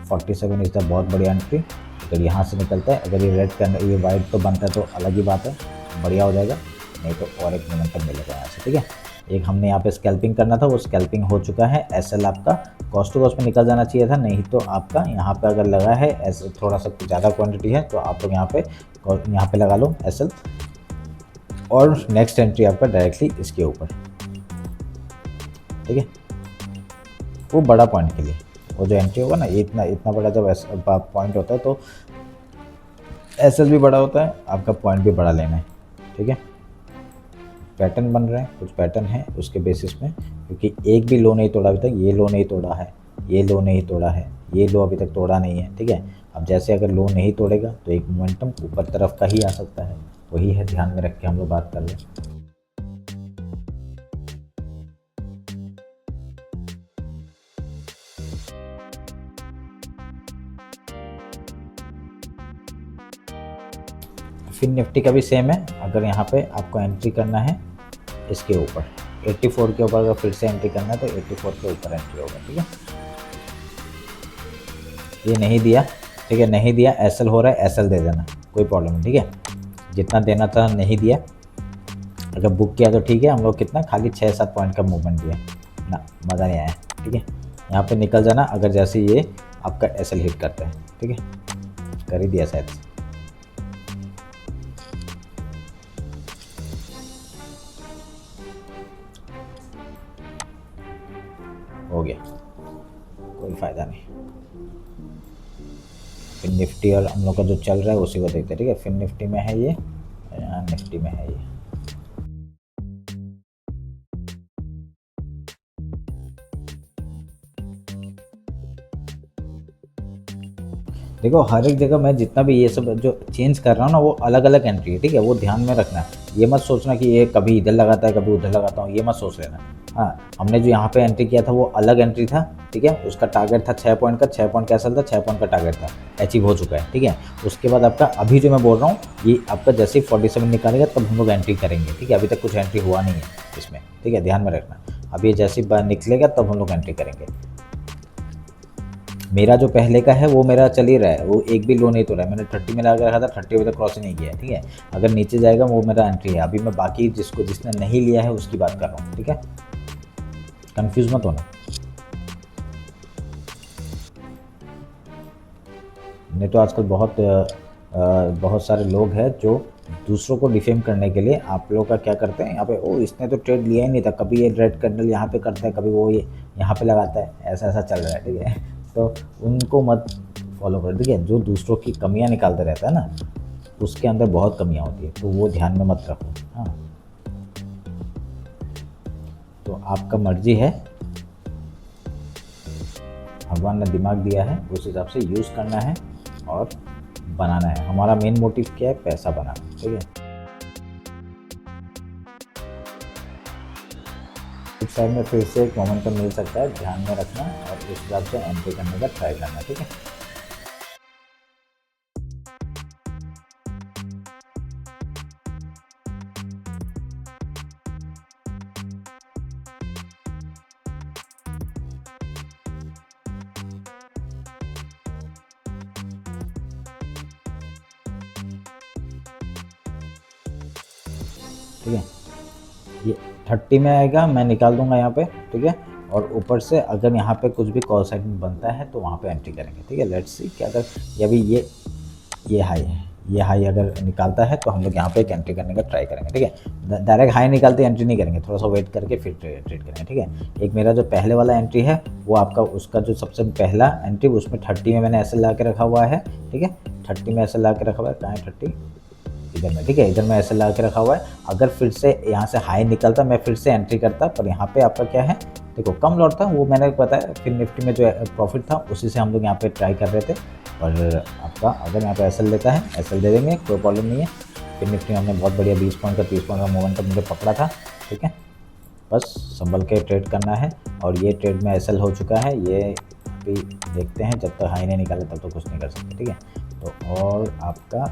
47 इज द बहुत बढ़िया एंट्री। अगर यहाँ से निकलता है, अगर ये रेड का ये वाइट तो बनता है तो अलग ही बात है, बढ़िया हो जाएगा, नहीं तो और एक मोमेंटम मिलेगा यहाँ से, ठीक है। एक हमने यहाँ पे स्कैल्पिंग करना था, वो स्कैल्पिंग हो चुका है। एसएल आपका कॉस्ट टू कॉस्ट में निकल जाना चाहिए था, नहीं तो आपका यहाँ पे अगर लगा है ऐसे थोड़ा सा ज़्यादा क्वांटिटी है तो आप लोग यहाँ पे लगा लो एसएल, और नेक्स्ट एंट्री आपका डायरेक्टली इसके ऊपर, ठीक है। वो बड़ा पॉइंट के लिए वो जो एंट्री होगा ना, ये इतना इतना बड़ा जब पॉइंट होता है तो एसएल भी बड़ा होता है, आपका पॉइंट भी बड़ा लेना है, ठीक है। पैटर्न बन रहे हैं, कुछ पैटर्न है उसके बेसिस में, क्योंकि एक भी लो नहीं तोड़ा अभी तक, ये लो नहीं तोड़ा है, ये लो नहीं तोड़ा है, ये लो अभी तक तोड़ा नहीं है, ठीक है। अब जैसे अगर लो नहीं तोड़ेगा तो एक मोमेंटम ऊपर तरफ का ही आ सकता है, वही है, ध्यान में रख के हम लोग बात कर लें। फिर निफ्टी का भी सेम है, अगर यहाँ पे आपको एंट्री करना है इसके ऊपर 84 के ऊपर, अगर फिर से एंट्री करना है तो 84 के ऊपर एंट्री होगा, ठीक है। ये नहीं दिया, ठीक है, नहीं दिया, एसएल हो रहा है, एसएल दे देना, कोई प्रॉब्लम नहीं, ठीक है। जितना देना था नहीं दिया, अगर बुक किया तो ठीक है, हम लोग कितना खाली 6-7 पॉइंट का मूवमेंट दिया ना, मज़ा नहीं आया, ठीक है। यहाँ पे निकल जाना अगर जैसे ये आपका एसएल हिट करता है, ठीक है, कर ही दिया शायद, हो गया, कोई फ़ायदा नहीं। फिर निफ्टी और हम लोग का जो चल रहा है उसी को देखते हैं, ठीक है। फिर निफ्टी में है ये, निफ्टी में है ये, देखो हर एक जगह मैं जितना भी ये सब जो चेंज कर रहा हूँ ना, वो अलग अलग एंट्री है, ठीक है, वो ध्यान में रखना है। ये मत सोचना कि ये कभी इधर लगाता है कभी उधर लगाता हूँ, ये मत सोच लेना। हाँ, हमने जो यहाँ पे एंट्री किया था वो अलग एंट्री था, ठीक है, उसका टारगेट था 6 पॉइंट का, 6 पॉइंट कैसल था, 6 पॉइंट का टारगेट था, अचीव हो चुका है, ठीक है। उसके बाद आपका अभी जो मैं बोल रहा हूँ, ये आपका जैसे ही 47 निकालेगा तब हम लोग एंट्री करेंगे, ठीक है। अभी तक कुछ एंट्री हुआ नहीं है इसमें, ठीक है, ध्यान में रखना। अब ये जैसे ही निकलेगा तब हम लोग एंट्री करेंगे। मेरा जो पहले का है वो मेरा चल ही रहा है, वो एक भी लो नहीं तोड़ा है, मैंने 30 में लगा रखा था, 30 अभी तक क्रॉस ही नहीं किया है, ठीक है। अगर नीचे जाएगा वो मेरा एंट्री है। अभी मैं बाकी जिसने नहीं लिया है उसकी बात कर रहा हूँ, ठीक है, कंफ्यूज मत होना। नहीं तो आजकल बहुत सारे लोग हैं जो दूसरों को डिफेम करने के लिए आप लोगों का क्या करते हैं, यहाँ पे ओ इसने तो ट्रेड लिया ही नहीं था, कभी ये रेड कैंडल यहाँ पे करता है, कभी वो ये यहाँ पे लगाता है, ऐसा ऐसा चल रहा है, ठीक है। तो उनको मत फॉलो कर, ठीक है। जो दूसरों की कमियां निकालते रहता है ना, उसके अंदर बहुत कमियां होती है, तो वो ध्यान में मत रखो। हाँ, तो आपका मर्जी है, भगवान ने दिमाग दिया है उस हिसाब से यूज़ करना है और बनाना है। हमारा मेन मोटिव क्या है, पैसा बनाना, ठीक है। इस साइड में फिर से एक मोमेंटम मिल सकता है, ध्यान में रखना और उस हिसाब से एंट्री करने का ट्राई करना, ठीक है। ठीक है। ये 30 में आएगा, मैं निकाल दूंगा यहाँ पे, ठीक है। और ऊपर से अगर यहाँ पे कुछ भी कॉल साइड में बनता है तो वहाँ पे एंट्री करेंगे, ठीक है। लेट्स सी कि अगर ये अभी ये हाई है, ये हाई अगर निकालता है तो हम लोग यहाँ पे एक एंट्री करने का ट्राई करेंगे, ठीक है। डायरेक्ट हाई निकालते एंट्री नहीं करेंगे, थोड़ा सा वेट करके फिर ट्रेड करेंगे, ठीक है। एक मेरा जो पहले वाला एंट्री है वो आपका, उसका जो सबसे पहला एंट्री उसमें 30 में मैंने ऐसे ला के रखा हुआ है, ठीक है। 30 में ऐसे ला के रखा हुआ है, कहाँ है 30, इधर में, ठीक है। इधर में ऐसे ला के रखा हुआ है। अगर फिर से यहाँ से हाई निकलता मैं फिर से एंट्री करता, पर यहाँ पे आपका क्या है, देखो कम लॉट था, वो मैंने बताया। फिर निफ्टी में जो प्रॉफिट था उसी से हम लोग यहाँ पे ट्राई कर रहे थे। और आपका अगर यहाँ पे एसएल लेता है, एसएल दे देंगे, कोई प्रॉब्लम नहीं है। फिर निफ्टी में हमने बहुत बढ़िया 20 पॉइंट का 30 पॉइंट का मोमेंटम मुझे पकड़ा था, ठीक है। बस संभल के ट्रेड करना है। और ये ट्रेड में एसएल हो चुका है, ये अभी देखते हैं, जब तक हाई नहीं निकाले तब तो कुछ नहीं कर सकते, ठीक है। तो और आपका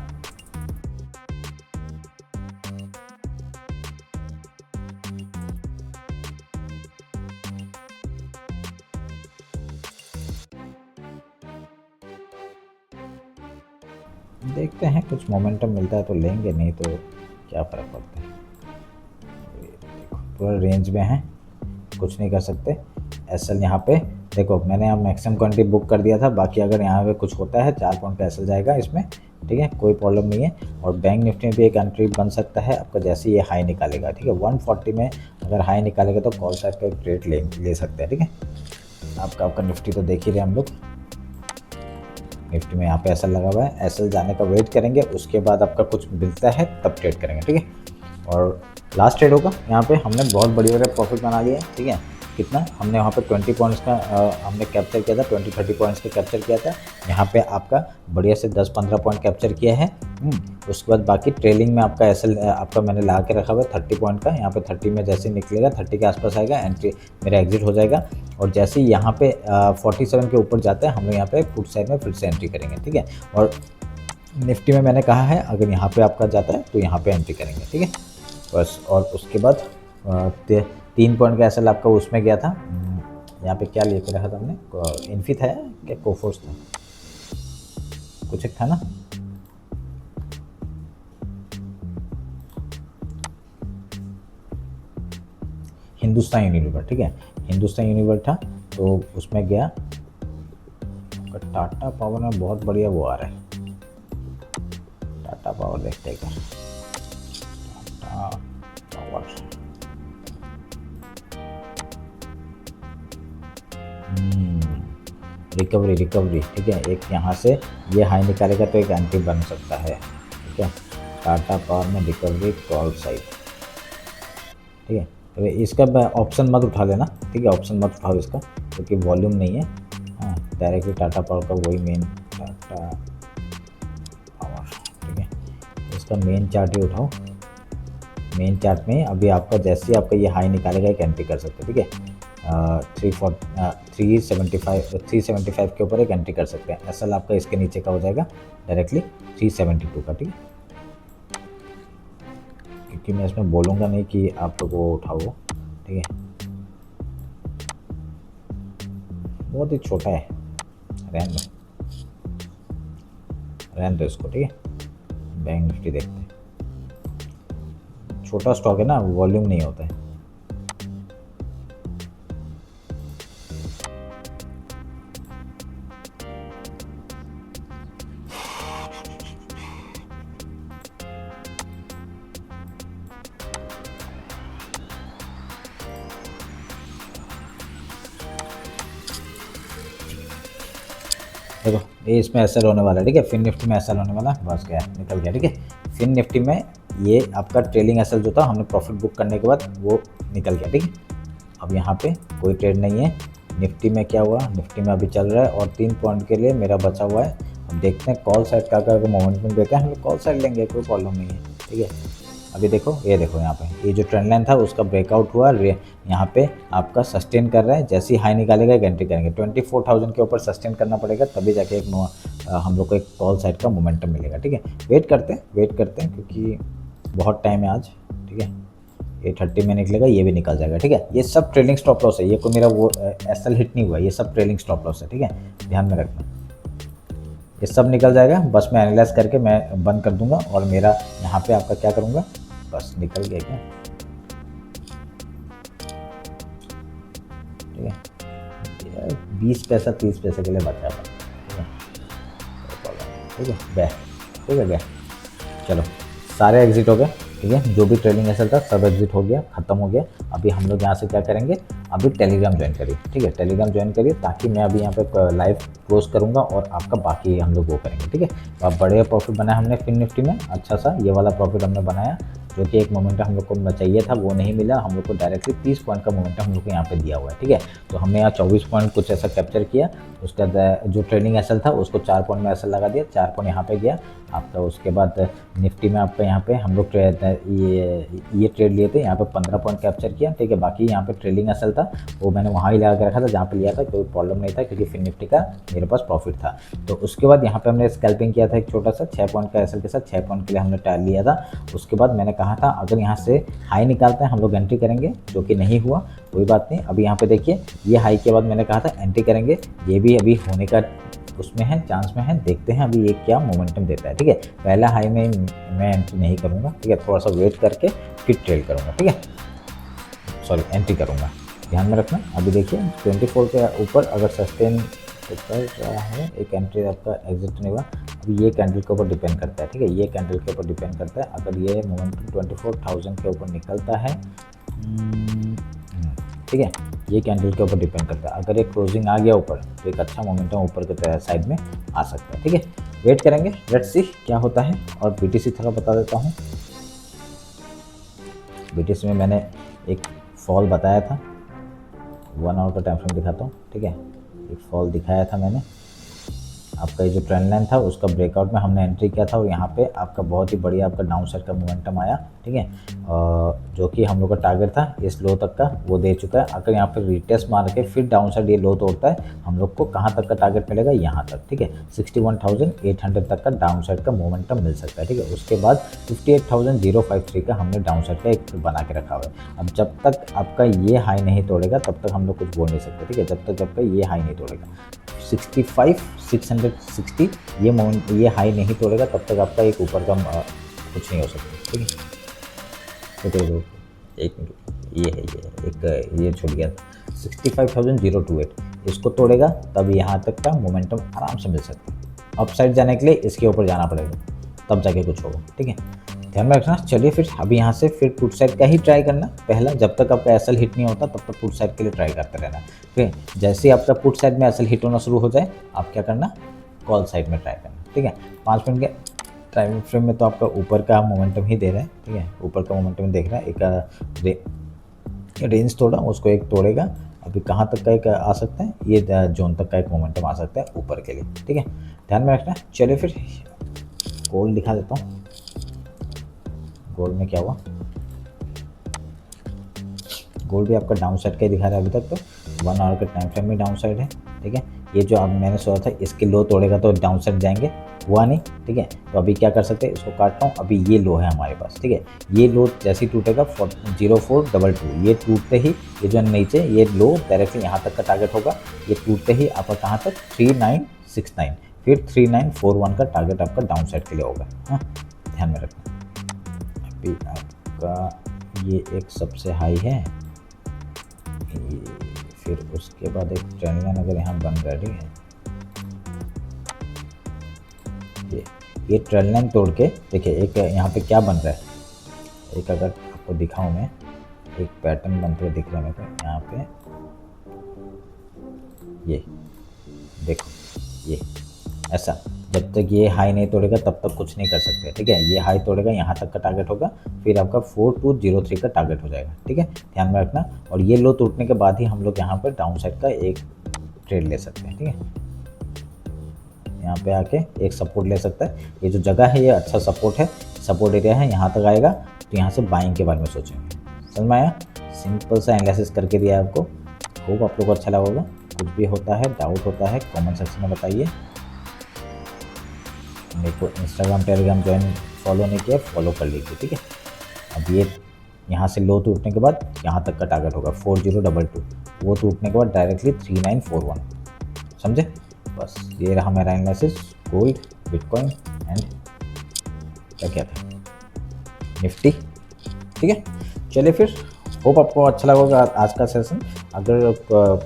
देखते हैं, कुछ मोमेंटम मिलता है तो लेंगे, नहीं तो क्या फ़र्क पड़ता है। देखो पूरा रेंज में है, कुछ नहीं कर सकते। एसएल यहाँ पे देखो, मैंने यहाँ मैक्सिमम क्वांटिटी बुक कर दिया था, बाकी अगर यहाँ पे कुछ होता है 4 पॉइंट का एसएल जाएगा इसमें, ठीक है, कोई प्रॉब्लम नहीं है। और बैंक निफ्टी में भी एक एंट्री बन सकता है आपका, जैसे ये हाई निकालेगा, ठीक है। 140 में अगर हाई निकालेगा तो कॉल साइड का एक ट्रेड ले सकते हैं, ठीक है। आपका निफ्टी तो देख ही रहे हम लोग, निफ्टी में यहाँ पे एसएल लगा हुआ है, एसएल जाने का वेट करेंगे, उसके बाद आपका कुछ मिलता है तब ट्रेड करेंगे, ठीक है। और लास्ट ट्रेड होगा, यहाँ पे हमने बहुत बढ़िया प्रॉफिट बना लिया है, ठीक है। कितना हमने वहाँ पे 20 पॉइंट्स का हमने कैप्चर किया था, 20-30 पॉइंट्स का कैप्चर किया था। यहाँ पे आपका बढ़िया से 10-15 पॉइंट कैप्चर किया है। उसके बाद बाकी ट्रेलिंग में आपका एसएल आपका मैंने ला के रखा हुआ है 30 पॉइंट का। यहाँ पे 30 में जैसे निकलेगा, 30 के आसपास आएगा, एंट्री मेरा एग्जिट हो जाएगा। और जैसे ही यहाँ पे 47 के ऊपर जाता है, हम लोग यहाँ पे पुट साइड में फिर से एंट्री करेंगे, ठीक है। और निफ्टी में मैंने कहा है अगर यहाँ पे आपका जाता है तो यहाँ पे एंट्री करेंगे, ठीक है बस। और उसके बाद 3 पॉइंट का एसएल आपका उसमें गया था, यहाँ पे क्या लेके रखा था हमने, इन्फी था क्या कोफोर्स था, कुछ एक था ना, हिंदुस्तान यूनिलीवर, ठीक है, हिंदुस्तान यूनिलीवर था तो उसमें गया। टाटा पावर में बहुत बढ़िया वो आ रहा है, टाटा पावर देखते हैं, टाटा पावर रिकवरी, ठीक है। एक यहाँ से ये हाई निकालेगा तो एक एंट्री बन सकता है, ठीक है। टाटा पावर में रिकवरी कॉल साइड, ठीक है। तो इसका ऑप्शन मत उठा लेना, ठीक है, ऑप्शन मत उठाओ इसका, क्योंकि वॉल्यूम नहीं है। हाँ, डायरेक्टली टाटा पावर का वही मेन टाटा पावर, ठीक है। इसका मेन चार्ट ही उठाओ, मेन चार्ट में अभी आपका जैसे ही आपका ये हाई निकालेगा एक एंट्री कर सकते हैं, ठीक है। 375 के ऊपर एक एंट्री कर सकते हैं। एसएल आपका इसके नीचे का हो जाएगा डायरेक्टली 372 का, ठीक है। क्योंकि मैं इसमें बोलूँगा नहीं कि आप लोग वो उठाओ, ठीक है, बहुत ही छोटा है, रहने दो इसको, ठीक है। बैंक निफ्टी देखते हैं, छोटा स्टॉक है ना, वॉल्यूम नहीं होता है। देखो ये इसमें एसएल होने वाला है, ठीक है। फिन निफ्टी में एसएल होने वाला है, बस गया, निकल गया, ठीक है। फिन निफ्टी में ये आपका ट्रेलिंग एसएल जो था हमने प्रॉफिट बुक करने के बाद वो निकल गया, ठीक है। अब यहाँ पे कोई ट्रेड नहीं है। निफ्टी में क्या हुआ, निफ्टी में अभी चल रहा है और 3 पॉइंट के लिए मेरा बचा हुआ है। अब देखते हैं कॉल साइड का अगर मोमेंटम देते हैं हम लोग कॉल साइड लेंगे, कोई प्रॉब्लम नहीं है, ठीक है। अभी देखो ये देखो, यहाँ पे ये जो ट्रेंड लाइन था उसका ब्रेकआउट हुआ, यहाँ पे आपका सस्टेन कर रहा है। जैसे ही हाई निकालेगा एक एंट्री करेंगे, 24,000 के ऊपर सस्टेन करना पड़ेगा, तभी जाके एक हम लोग को एक कॉल साइड का मोमेंटम मिलेगा, ठीक है। वेट करते हैं क्योंकि बहुत टाइम है आज, ठीक है। ये 30 में निकलेगा, ये भी निकल जाएगा, ठीक है। ये सब ट्रेलिंग स्टॉप लॉस है, ये कोई मेरा वो एसएल हिट नहीं हुआ, ये सब ट्रेलिंग स्टॉप लॉस है, ठीक है, ध्यान में रखना। ये सब निकल जाएगा, बस मैं एनालाइज करके मैं बंद कर दूंगा और मेरा यहाँ पे आपका क्या करूँगा, बस निकल गया क्या, ठीक है, 20 पैसा 30 पैसे के लिए बचा था, ठीक है, ठीक है गया, ठीक है गया। चलो सारे एग्जिट हो गए, ठीक है, जो भी ट्रेडिंग एसेट था सब एग्जिट हो गया, खत्म हो गया। अभी हम लोग यहाँ से क्या करेंगे, अभी टेलीग्राम ज्वाइन करिए, ठीक है, टेलीग्राम ज्वाइन करिए, ताकि मैं अभी यहाँ पे लाइव क्लोज करूँगा और आपका बाकी हम लोग वो करेंगे, ठीक है। तो अब बड़े प्रॉफिट बनाया हमने फिन निफ्टी में, अच्छा सा ये वाला प्रॉफिट हमने बनाया, जो कि एक मोमेंटम हम लोग को चाहिए था वो नहीं मिला, हम लोग को डायरेक्टली 30 पॉइंट का मोमेंटम हम लोग को यहाँ पे दिया हुआ है, ठीक है। तो हमने यहाँ 24 पॉइंट कुछ ऐसा कैप्चर किया, उसका जो ट्रेडिंग एसल था उसको 4 पॉइंट में एसल लगा दिया, 4 पॉइंट यहाँ पे गया आपका। उसके बाद निफ्टी में आपका यहाँ पे हम लोग ये ट्रेड लिए थे, यहाँ पे 15 पॉइंट कैप्चर किया, ठीक है। बाकी यहाँ पे ट्रेडिंग एसल था वो मैंने वहाँ ही लगा के रखा था जहाँ पे लिया था, कोई प्रॉब्लम नहीं था, क्योंकि फिन निफ्टी का मेरे पास प्रॉफिट था। तो उसके बाद यहाँ पे हमने स्कैल्पिंग किया था एक छोटा सा 6 पॉइंट का एसल के साथ, 6 पॉइंट के लिए हमने टाइल लिया था। उसके बाद मैंने कहा था अगर यहाँ से हाई निकालते हैं हम लोग एंट्री करेंगे, जो कि नहीं हुआ, कोई बात नहीं। अभी यहाँ पे देखिए ये हाई के बाद मैंने कहा था एंट्री करेंगे, ये भी अभी होने का उसमें है, चांस में है, देखते हैं अभी ये क्या मोमेंटम देता है, ठीक है। पहला हाई में मैं एंट्री नहीं करूँगा, ठीक है, थोड़ा सा वेट करके फिर ट्रेड करूँगा, ठीक है, सॉरी एंट्री करूँगा, ध्यान में रखना। अभी देखिए 24 के ऊपर अगर सस्टेन कर रहा है, एक एंट्री आपका एग्जिट नहीं हुआ, अभी ये कैंडल के ऊपर डिपेंड करता है, ठीक है, ये कैंडल के ऊपर डिपेंड करता है। अगर ये मोमेंटम 24,000 के ऊपर निकलता है, ठीक है, ये कैंडल के ऊपर डिपेंड करता है। अगर एक क्लोजिंग आ गया ऊपर तो एक अच्छा मोमेंटम ऊपर के साइड में आ सकता है, ठीक है। वेट करेंगे, लेट्स सी क्या होता है। और बीटीसी थोड़ा बता देता हूँ, बीटीसी में मैंने एक फॉल बताया था, 1 आवर का टाइम फ्रेम दिखाता हूँ, ठीक है, एक फॉल दिखाया था मैंने। आपका ये जो ट्रेंड लाइन था उसका ब्रेकआउट में हमने एंट्री किया था और यहाँ पे आपका बहुत ही बढ़िया आपका डाउन साइड का मोमेंटम आया, ठीक है, जो कि हम लोग का टारगेट था इस लो तक का वो दे चुका है। अगर यहाँ पे रिटेस्ट मार के फिर डाउन साइड ये लो तोड़ता है, हम लोग को कहाँ तक का टारगेट मिलेगा, यहाँ तक, ठीक है, 61,800 तक का डाउन साइड का मोमेंटम मिल सकता है, ठीक है। उसके बाद 58,053 का हमने डाउन साइड का एक बना के रखा हुआ है। अब जब तक आपका ये हाई नहीं तोड़ेगा तब तक हम लोग कुछ बोल नहीं सकते, ठीक है, जब तक ये हाई नहीं तोड़ेगा 65,660 ये हाई नहीं तोड़ेगा तब तक आपका एक ऊपर का कुछ नहीं हो सकता, ठीक है। तो एक मिनट, ये है ये छूट गया 65,028, इसको तोड़ेगा तब यहाँ तक का मोमेंटम आराम से मिल सकता है। अप साइड जाने के लिए इसके ऊपर जाना पड़ेगा तब जाके कुछ होगा, ठीक है, ध्यान में रखना। चलिए फिर अभी यहाँ से फिर पुट साइड का ही ट्राई करना पहला, जब तक आपका एसएल हिट नहीं होता तब तक पुट साइड के लिए ट्राई करते रहना। फिर जैसे ही आपका पुट साइड में एसएल हिट होना शुरू हो जाए आप क्या करना, कॉल साइड में ट्राई करना, ठीक है। 5 मिनट के टाइम फ्रेम में तो आपका ऊपर का मोमेंटम ही दे रहा है, ठीक है, ऊपर का मोमेंटम देख रहा है। एक रेंज तोड़ा, उसको एक तोड़ेगा, अभी कहाँ तक का एक आ सकता है, ये जोन तक का एक मोमेंटम आ सकता है ऊपर के लिए, ठीक है, ध्यान में रखना। चलिए फिर गोल्ड दिखा देता हूँ। गोल्ड में क्या हुआ, गोल्ड भी आपका डाउन साइड का ही दिखा रहा है अभी तक, तो 1 आवर के टाइम फ्रेम में डाउन साइड है, ठीक है। ये जो अब मैंने सोचा था इसके लो तोड़ेगा तो डाउन साइड जाएंगे, हुआ नहीं, ठीक है। तो अभी क्या कर सकते हैं, इसको काटता हूँ। अभी ये लो है हमारे पास, ठीक है, ये लो जैसे ही टूटेगा 0422, ये टूटते ही ये जो नीचे ये लो डायरेक्टली यहाँ तक का टारगेट होगा, ये टूटते ही आपका कहाँ तक 3969, फिर 3941 का टारगेट आपका डाउन साइड के लिए होगा, हाँ ध्यान में रखना। अभी आपका ये एक सबसे हाई है, फिर उसके बाद एक ट्रेंड लाइन अगर यहाँ बन रहा है, ठीक है, ये ट्रेंड लाइन तोड़ के देखिए एक यहाँ पे क्या बन रहा है, एक अगर आपको दिखाऊं मैं, एक पैटर्न बनते हुए दिख रहा है मेरे को यहाँ पे, ये देखो, ये ऐसा जब तक ये हाई नहीं तोड़ेगा तब तक कुछ नहीं कर सकते, ठीक है। ये हाई तोड़ेगा यहाँ तक का टारगेट होगा, फिर आपका 4203 का टारगेट हो जाएगा, ठीक है, ध्यान में रखना। और ये लो टूटने के बाद ही हम लोग यहाँ पर डाउन साइड का एक ट्रेड ले सकते हैं, ठीक है, यहाँ पे आके एक सपोर्ट ले सकता है। ये जो जगह है ये अच्छा सपोर्ट है, सपोर्ट एरिया है, यहाँ तक आएगा तो यहाँ से बाइंग के बारे में सोचेंगे। समझ में आया, सिंपल सा एनालिसिस करके दिया है आपको, होप आप लोग को अच्छा लगा होगा। कुछ भी होता है, डाउट होता है, कमेंट सेक्शन में बताइए। मेरे को इंस्टाग्राम टेलीग्राम ज्वाइन फॉलो नहीं किया, फॉलो कर लीजिए, ठीक है। अब ये यहाँ से लो टूटने के बाद यहाँ तक का टारगेट होगा 4022, वो टूटने के बाद डायरेक्टली 3941, समझे। बस ये रहा मेरा एनालिसिस गोल्ड, बिटकॉइन एंड क्या क्या था, निफ्टी, ठीक है, चलिए फिर, होप आपको अच्छा लगा होगा आज का सेशन। अगर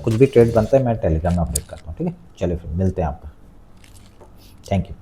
कुछ भी ट्रेड बनता है मैं टेलीग्राम में अपडेट करता हूँ, ठीक है। चलिए फिर मिलते हैं आपका, थैंक यू।